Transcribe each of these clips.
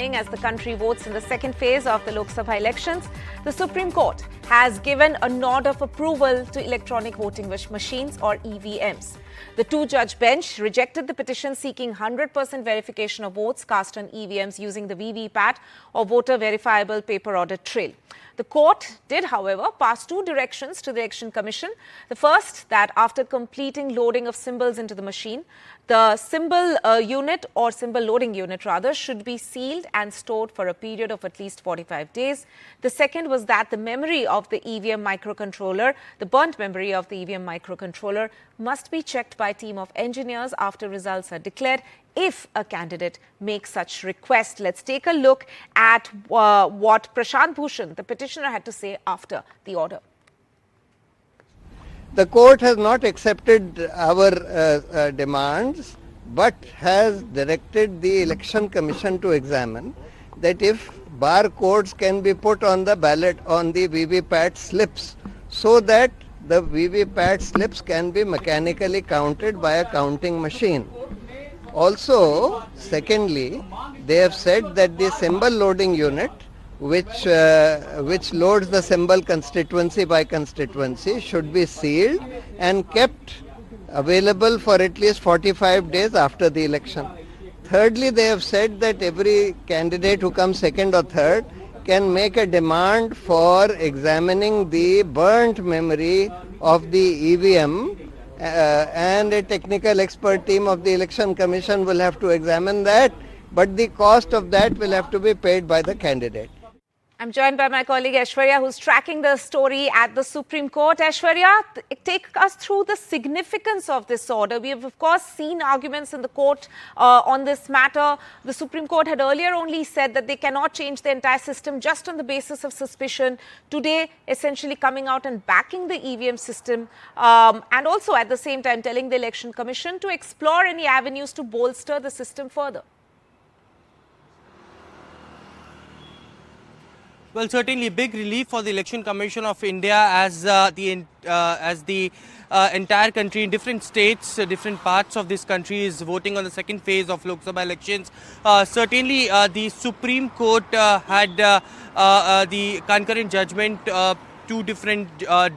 morning as the country votes in the second phase of the Lok Sabha elections. The Supreme Court has given a nod of approval to electronic voting machines or EVMs. The two-judge bench rejected the petition seeking 100% verification of votes cast on EVMs using the VVPAT or voter verifiable paper audit trail. The court did, however, pass two directions to the Election Commission. The first, that after completing loading of symbols into the machine, the symbol unit or symbol loading unit rather should be sealed and stored for a period of at least 45 days. The second was that the memory of the EVM microcontroller, the burnt memory of the EVM microcontroller, must be checked by a team of engineers after results are declared if a candidate makes such request. Let's take a look at what Prashant Bhushan, the petitioner, had to say after the order. The court has not accepted our demands, but has directed the Election Commission to examine that if barcodes can be put on the ballot on the VVPAT slips, so that the VVPAT slips can be mechanically counted by a counting machine. Also, secondly, they have said that the symbol loading unit, which loads the symbol constituency by constituency, should be sealed and kept available for at least 45 days after the election. Thirdly, they have said that every candidate who comes second or third can make a demand for examining the burnt memory of the EVM, and a technical expert team of the Election Commission will have to examine that, but the cost of that will have to be paid by the candidate. I'm joined by my colleague Aishwarya, who's tracking the story at the Supreme Court. Aishwarya, take us through the significance of this order. We have, of course, seen arguments in the court on this matter. The Supreme Court had earlier only said that they cannot change the entire system just on the basis of suspicion. Today, essentially coming out and backing the EVM system, and also at the same time telling the Election Commission to explore any avenues to bolster the system further. Well, certainly big relief for the Election Commission of India as the entire country in different states, different parts of this country is voting on the second phase of Lok Sabha elections. Certainly, the Supreme Court had the concurrent judgment. Two different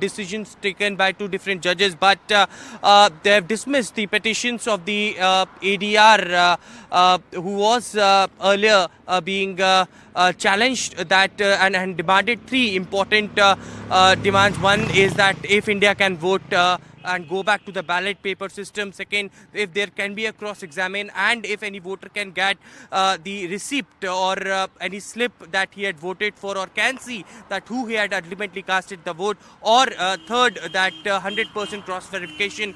decisions taken by two different judges, but they have dismissed the petitions of the ADR who was earlier being challenged that and demanded three important demands. One is that if India can vote and go back to the ballot paper system. Second, if there can be a cross-examine, and if any voter can get the receipt or any slip that he had voted for, or can see that who he had ultimately casted the vote, or third, that 100% cross-verification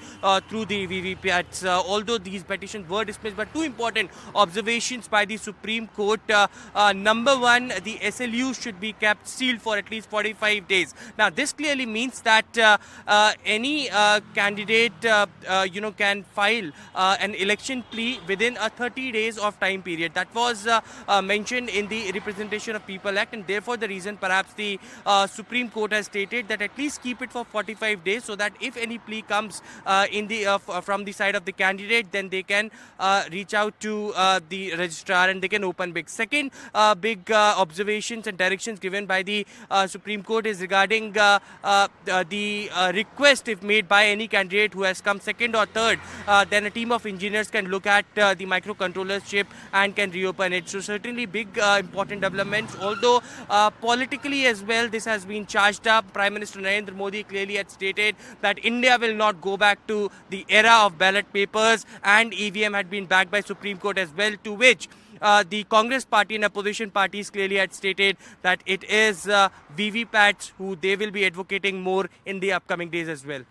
through the VVPATs. Although these petitions were dismissed, but two important observations by the Supreme Court. Number one, the SLU should be kept sealed for at least 45 days. Now, this clearly means that any candidate can file an election plea within a 30 days of time period. That was mentioned in the Representation of People Act, and therefore the reason perhaps the Supreme Court has stated that at least keep it for 45 days, so that if any plea comes from the side of the candidate, then they can reach out to the registrar and they can open big. Second big observations and directions given by the Supreme Court is regarding the request, if made by any candidate who has come second or third, then a team of engineers can look at the microcontroller chip and can reopen it. So certainly big important developments. Although politically as well, this has been charged up. Prime Minister Narendra Modi clearly had stated that India will not go back to the era of ballot papers, and EVM had been backed by Supreme Court as well, to which the Congress party and opposition parties clearly had stated that it is VVPATs who they will be advocating more in the upcoming days as well.